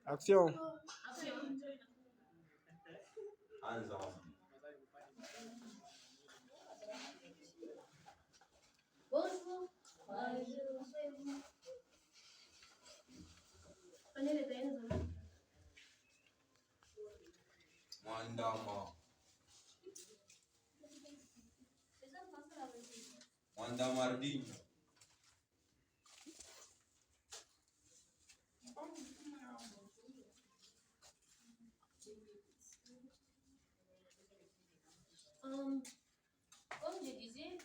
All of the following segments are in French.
Action. Bonjour. Bonjour. Prenez les peines. Mwandamardinho. Comme je disais,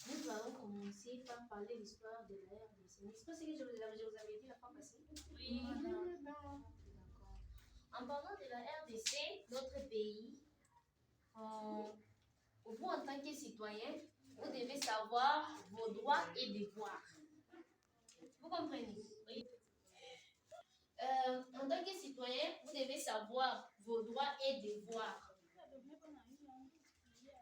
nous allons commencer par parler de l'histoire de la RDC. N'est-ce pas ce que je vous avais dit la fois passée? Oui. D'accord. En parlant de la RDC, notre pays, vous, en tant que citoyen, vous devez savoir vos droits et devoirs. Vous comprenez? Oui. En tant que citoyen, vous devez savoir vos droits et devoirs.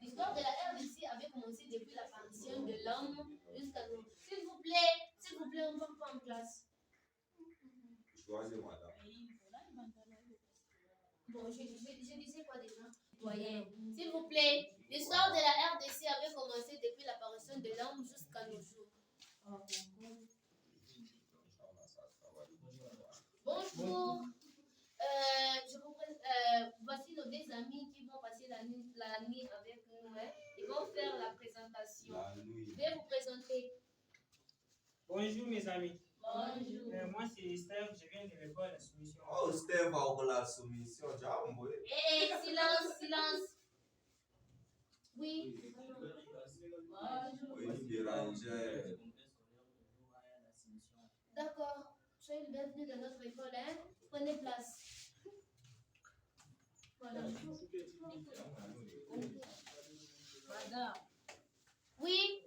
L'histoire de la RDC avait commencé depuis l'apparition de l'homme jusqu'à nous. S'il vous plaît, on ne va pas en classe. Choisissez, madame. Bon, je disais quoi déjà? Citoyen. S'il vous plaît, l'histoire de la RDC avait commencé depuis l'apparition de l'homme jusqu'à nos jours. Bonjour. Voici nos deux amis qui vont passer la nuit avec nous. Hein. Ils vont faire la présentation. Je vais vous présenter. Bonjour mes amis. Bonjour. Moi c'est Steph, je viens de l'école de soumission. Oh, Steph va pour la soumission. Silence. Oui. D'accord. Soyez le bienvenu dans notre école. Hein. Prenez place. Voilà. Madame. Oui.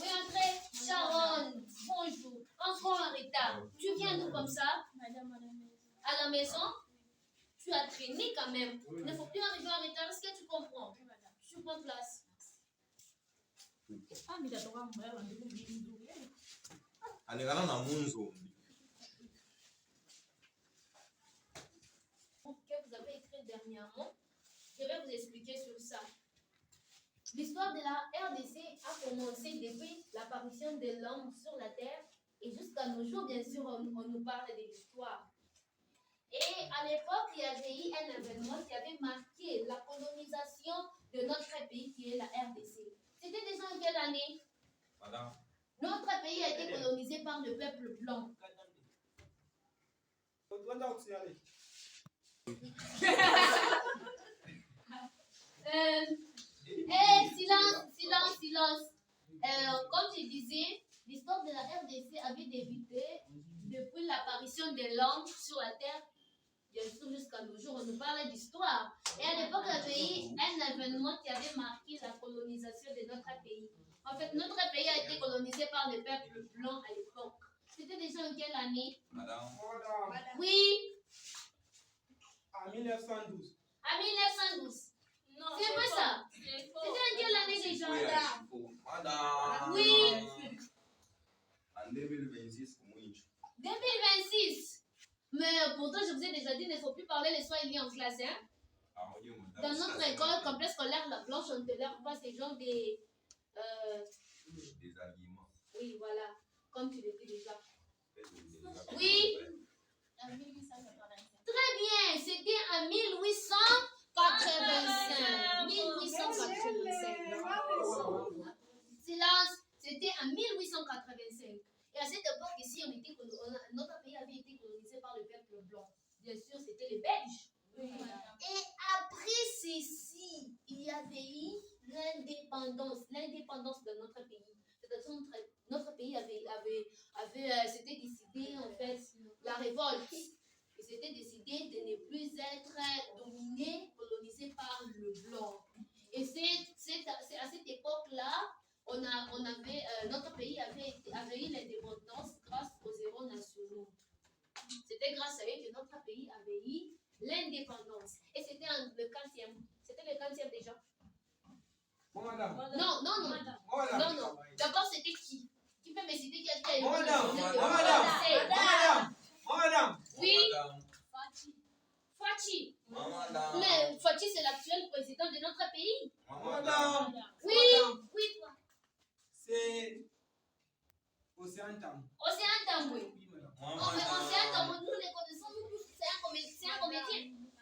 Oui, entrez. Sharon, bonjour. Encore en retard. Tu viens d'où comme ça? À la maison? Tu as traîné quand même. Il ne faut plus arriver en retard. Est-ce que tu comprends? Tu prends place. Que vous avez écrit dernièrement, je vais vous expliquer sur ça. L'histoire de la RDC a commencé depuis l'apparition de l'homme sur la terre et jusqu'à nos jours, bien sûr, on nous parle de l'histoire. Et à l'époque, il y avait eu un événement qui avait marqué la colonisation de notre pays, qui est la RDC. C'était déjà en quelle année? Madame. Notre pays a été colonisé par le peuple blanc. Silence. Comme je disais, l'histoire de la RDC avait débuté depuis l'apparition de l'homme sur la terre. Bien sûr, jusqu'à nos jours, on nous parle d'histoire. Et à l'époque, il y avait eu un événement qui avait marqué la colonisation de notre pays. En fait, notre pays a été colonisé par le peuple blanc à l'époque. C'était déjà en quelle année? Madame. Oui. En 1912. En 1912. Non, c'est pas ça. C'était en quelle année déjà? Madame. Oui. En 2026, 2026. Mais pourtant, je vous ai déjà dit, il ne faut plus parler les swahili en classe. Hein? Dans notre école, complexe scolaire, la blanche, on ne te lève pas ces gens des arguments. Oui, voilà. Comme tu le dis déjà. Oui. Très bien. C'était en 1885. 1885. Silence. C'était en 1885. Et à cette époque ici, notre pays avait été colonisé par le peuple blanc. Bien sûr, c'était les Belges. Oui. Et après ceci, il y avait eu l'indépendance de notre pays. C'est-à-dire notre pays s'était décidé, en fait, la révolte. Il s'était décidé de ne plus être dominé, colonisé par le blanc. Et c'est à cette époque-là, notre pays avait eu l'indépendance grâce aux héros nationaux. C'était grâce à eux que notre pays avait eu l'indépendance. Et c'était le 40e. C'était le 40e déjà. Bon, madame. Non. D'abord, c'était qui Tu peux me citer quelqu'un? Madame. Oui. Fachi. Mais Fachi, c'est l'actuel président de notre pays. Oui, toi. C'est Océan Tam. Océan Tamboué. Océan Tamboué, nous les connaissons, nous tous, c'est un comédien.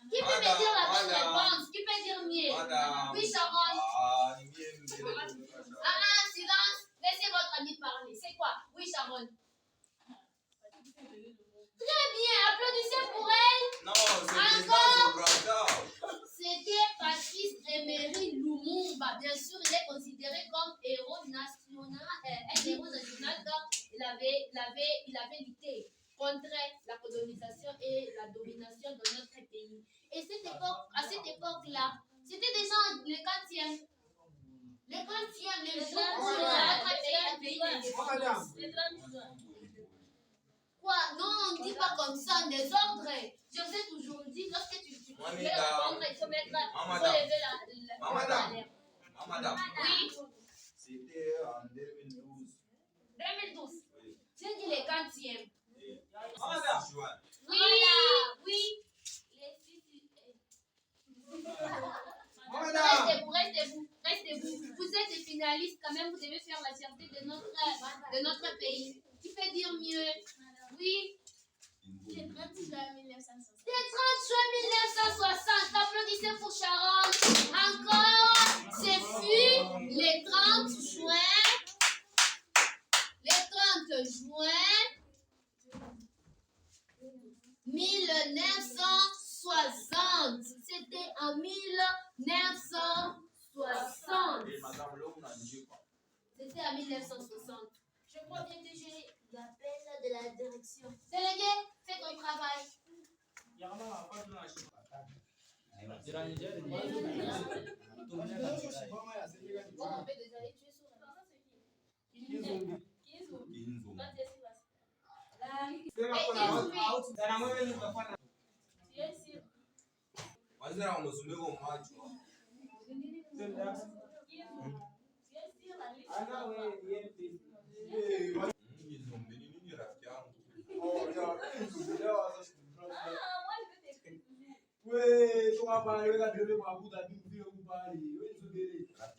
Qui peut me dire la bonne réponse? Qui peut dire mieux? Oui, Sharon. Silence. Laissez votre ami parler. C'est quoi? Oui, Sharon. Très bien, applaudissez pour elle. Non, C'était Patrice Emery Lumumba. Bien sûr, il est considéré comme héros national, un héros national car il avait lutté contre la colonisation et la domination de notre pays. Et à cette époque-là, c'était déjà le 40e. Le 40e, les jours où notre pays Quoi? Non, on ne dit pas comme ça, désordre. Je vous ai toujours dit, lorsque tu veux répondre, il faut lever l'alerte. Madame. Oui. C'était en 2012. 2012. J'ai dit les 40e. Juin. Oui. Restez-vous. Vous êtes des finalistes quand même, vous devez faire la fierté de notre pays. Qui peut dire mieux? Oui. Les 30 juin 1960. Les 30 juin 1960. Applaudissez pour Sharon. Encore. Ce fut les 30 juin. Les 30 juin 1960. C'était en 1960. Et madame, l'homme n'a dit quoi? C'était en 1960. Je crois bien que j'ai l'appel de la direction. Délégué, fais ton travail. Bon, on peut déjà aller tuer sur la Wazira unasumika macho. Nini rafiki yangu? Rafiki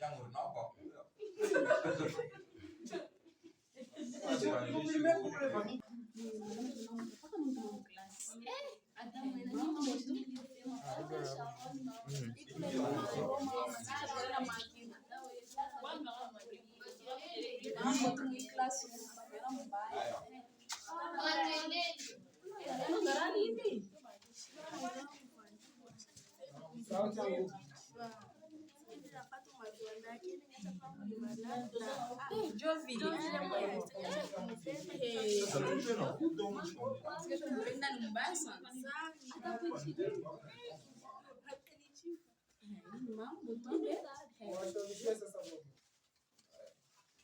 yangu naomba kula.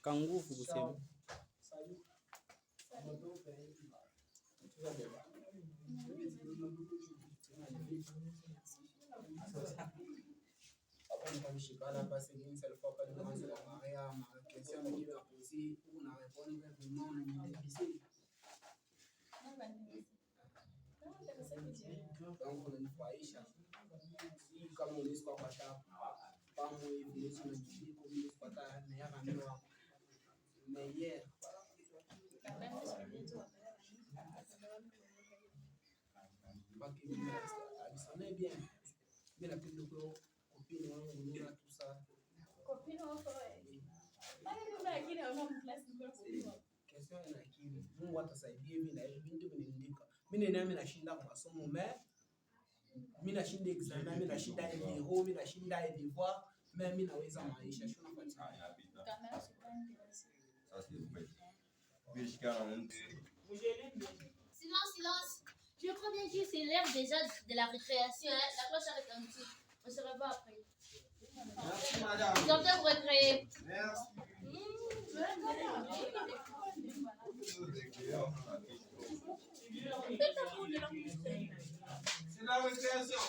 Kanguvu kusema. Mungu atasaidia hivi na hivi ndio vinaandika. Mimi nami nashinda masomo mimi nashinda examen, mimi nashinda zero, mimi nashinda devoir, mimi naweza maisha. Shona patia. Silence. Je crois bien que c'est l'heure déjà de la récréation. Hein? La cloche a retenti. On se revoit après. Merci, madame. Vous entendez vous récréer. Merci. C'est la récréation.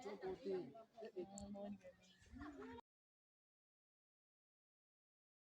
son côté.